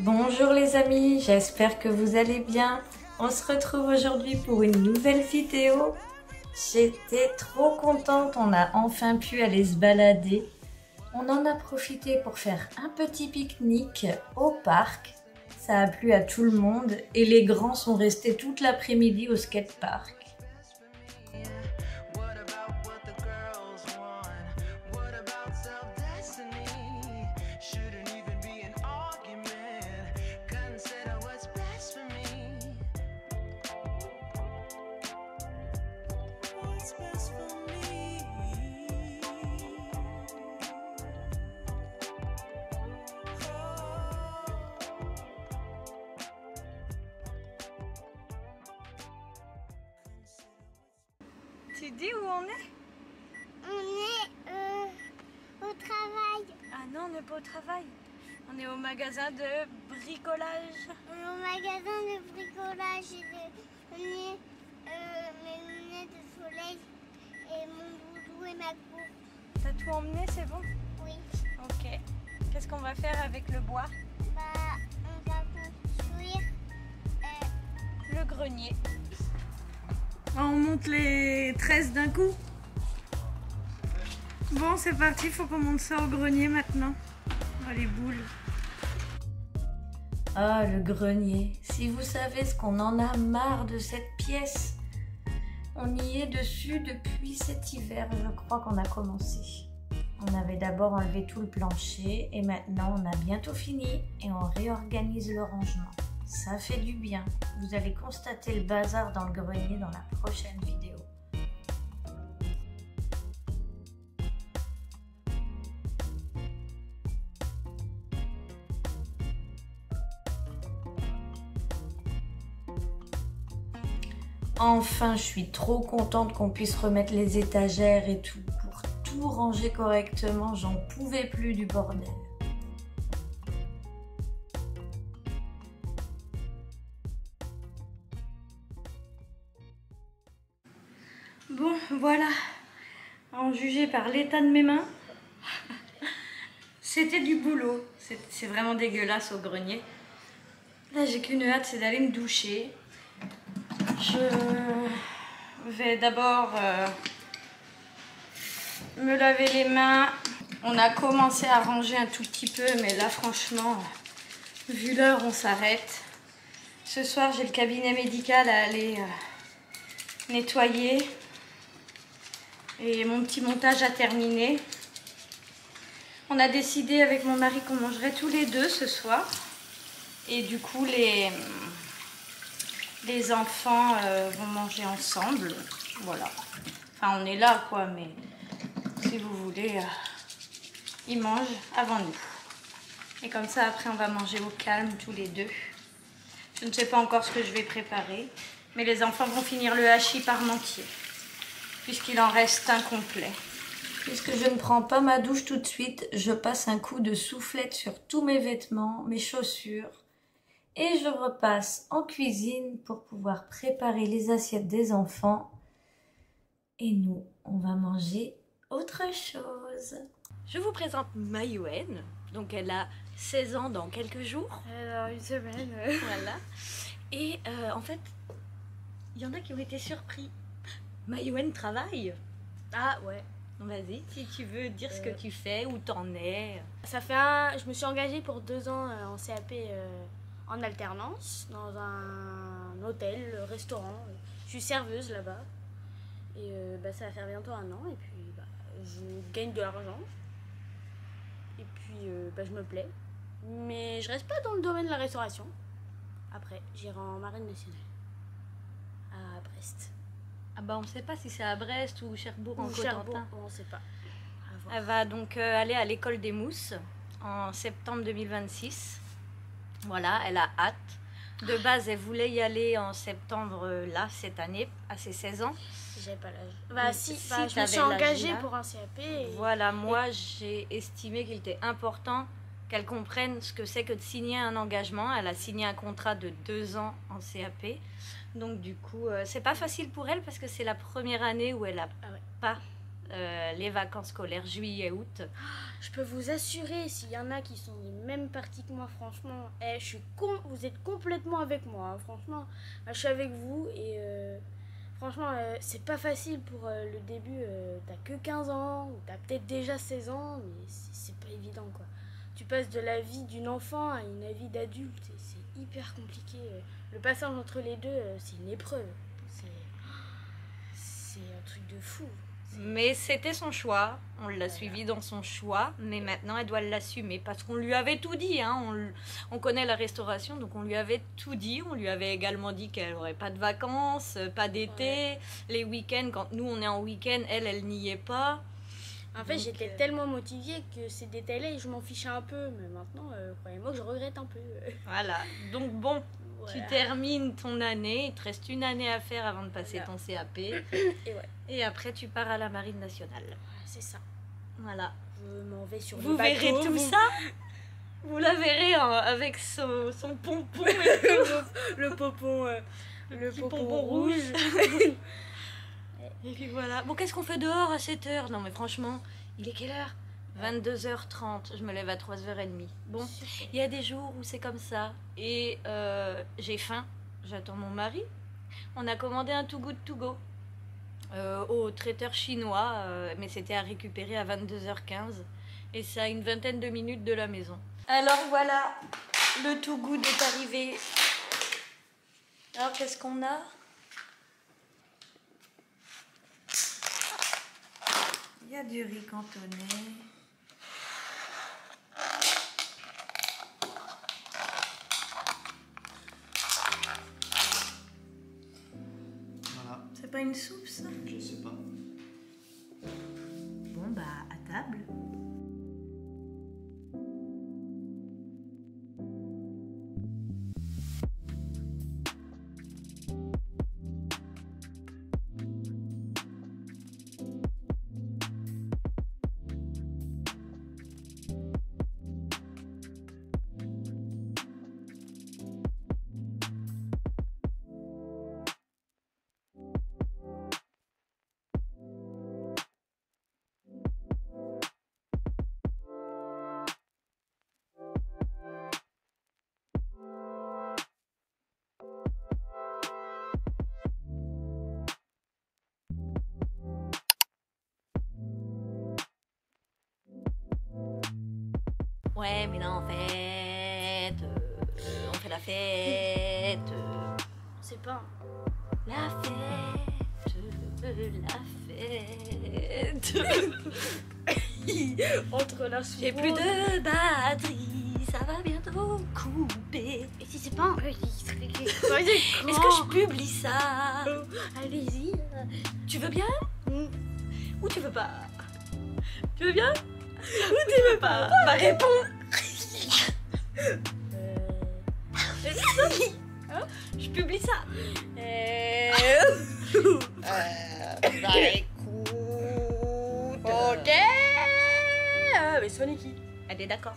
Bonjour les amis, j'espère que vous allez bien. On se retrouve aujourd'hui pour une nouvelle vidéo. J'étais trop contente, on a enfin pu aller se balader. On en a profité pour faire un petit pique-nique au parc. Ça a plu à tout le monde et les grands sont restés toute l'après-midi au skatepark. Tu dis où on est? On est au travail. Ah non, on n'est pas au travail. On est au magasin de bricolage. On est au magasin de bricolage et on est mes lunettes de soleil et mon doudou et ma coupe. T'as tout emmené, c'est bon? Oui. Ok. Qu'est-ce qu'on va faire avec le bois? Bah, on va construire le grenier. On monte les 13 d'un coup. Bon, c'est parti, il faut qu'on monte ça au grenier maintenant. Oh, les boules. Ah, le grenier. Si vous savez ce qu'on en a marre de cette pièce. On y est dessus depuis cet hiver, je crois qu'on a commencé. On avait d'abord enlevé tout le plancher et maintenant on a bientôt fini et on réorganise le rangement. Ça fait du bien. Vous allez constater le bazar dans le grenier dans la prochaine vidéo. Enfin, je suis trop contente qu'on puisse remettre les étagères et tout pour tout ranger correctement. J'en pouvais plus du bordel. Bon, voilà, en juger par l'état de mes mains, c'était du boulot. C'est vraiment dégueulasse au grenier. Là, j'ai qu'une hâte, c'est d'aller me doucher. Je vais d'abord me laver les mains. On a commencé à ranger un tout petit peu, mais là, franchement, vu l'heure, on s'arrête. Ce soir, j'ai le cabinet médical à aller nettoyer. Et mon petit montage a terminé. On a décidé avec mon mari qu'on mangerait tous les deux ce soir. Et du coup, les enfants vont manger ensemble. Voilà. Enfin, on est là, quoi, mais si vous voulez, ils mangent avant nous. Et comme ça, après, on va manger au calme tous les deux. Je ne sais pas encore ce que je vais préparer, mais les enfants vont finir le hachis parmentier, puisqu'il en reste un complet. Puisque je ne prends pas ma douche tout de suite, je passe un coup de soufflette sur tous mes vêtements, mes chaussures, et je repasse en cuisine pour pouvoir préparer les assiettes des enfants. Et nous, on va manger autre chose. Je vous présente Mayouen. Donc elle a 16 ans dans quelques jours. Dans une semaine. Voilà. Et en fait, il y en a qui ont été surpris. Mayouen travaille. Ah ouais. Vas-y, si tu veux dire ce que tu fais, où t'en es. Ça fait je me suis engagée pour 2 ans en CAP en alternance dans un hôtel, restaurant. Je suis serveuse là-bas. Et ça va faire bientôt 1 an. Et puis je gagne de l'argent. Et puis je me plais. Mais je reste pas dans le domaine de la restauration. Après, j'irai en marine nationale à Brest. Ah bah on ne sait pas si c'est à Brest ou Cherbourg en Cotentin. On ne sait pas. Elle va donc aller à l'école des mousses en septembre 2026. Voilà, elle a hâte. De base, elle voulait y aller en septembre, là, cette année, à ses 16 ans. J'avais pas l'âge. Je me suis engagée pour un CAP. Voilà, moi, j'ai estimé qu'il était important qu'elle comprenne ce que c'est que de signer un engagement. Elle a signé un contrat de 2 ans en CAP. Donc du coup, c'est pas facile pour elle parce que c'est la première année où elle n'a pas les vacances scolaires, juillet, août. Je peux vous assurer, s'il y en a qui sont des mêmes parties que moi, franchement, vous êtes complètement avec moi, hein, franchement. Je suis avec vous et franchement, c'est pas facile pour le début. T'as que 15 ans ou t'as peut-être déjà 16 ans, mais c'est pas évident, quoi. Tu passes de la vie d'une enfant à une vie d'adulte et c'est hyper compliqué. Le passage entre les deux, c'est une épreuve. C'est un truc de fou. Mais c'était son choix, on l'a suivi dans son choix, mais maintenant elle doit l'assumer parce qu'on lui avait tout dit, hein. On connaît la restauration, donc on lui avait tout dit, on lui avait également dit qu'elle n'aurait pas de vacances, pas d'été, les week-ends, quand nous on est en week-end, elle n'y est pas. En fait, j'étais tellement motivée que ces détails-là, je m'en fichais un peu, mais maintenant, croyez-moi que je regrette un peu. Voilà, donc bon, tu termines ton année, il te reste une année à faire avant de passer ton CAP. Et après, tu pars à la Marine nationale. C'est ça. Voilà. Je m'en vais sur vous le bateau. Verrez tout ça. Vous la verrez avec son pompon et le popon, le pompon rouge. Et puis voilà. Bon, qu'est-ce qu'on fait dehors à 7 h? Non, mais franchement, il est quelle heure? 22h30. Je me lève à 3h30. Bon, il y a des jours où c'est comme ça. Et j'ai faim. J'attends mon mari. On a commandé un Too Good To Go au traiteur chinois. Mais c'était à récupérer à 22h15. Et c'est à une vingtaine de minutes de la maison. Alors voilà, le Too Good est arrivé. Alors, qu'est-ce qu'on a? Il y a du riz cantonais. Voilà. C'est pas une soupe, ça? Je sais pas. Bon, bah, à table. Ouais, mais non, en fait, on fait la fête. C'est pas. La fête. Entre la soupe. J'ai plus de batterie, ça va bientôt couper. Et si c'est pas un. Est-ce que je publie ça? Allez-y. Tu veux bien? Ou tu veux pas? Tu veux bien? Ou tu veux pas? Bah réponds. Je publie ça. Bah écoute. Ok. Mais Sonic. Elle est d'accord.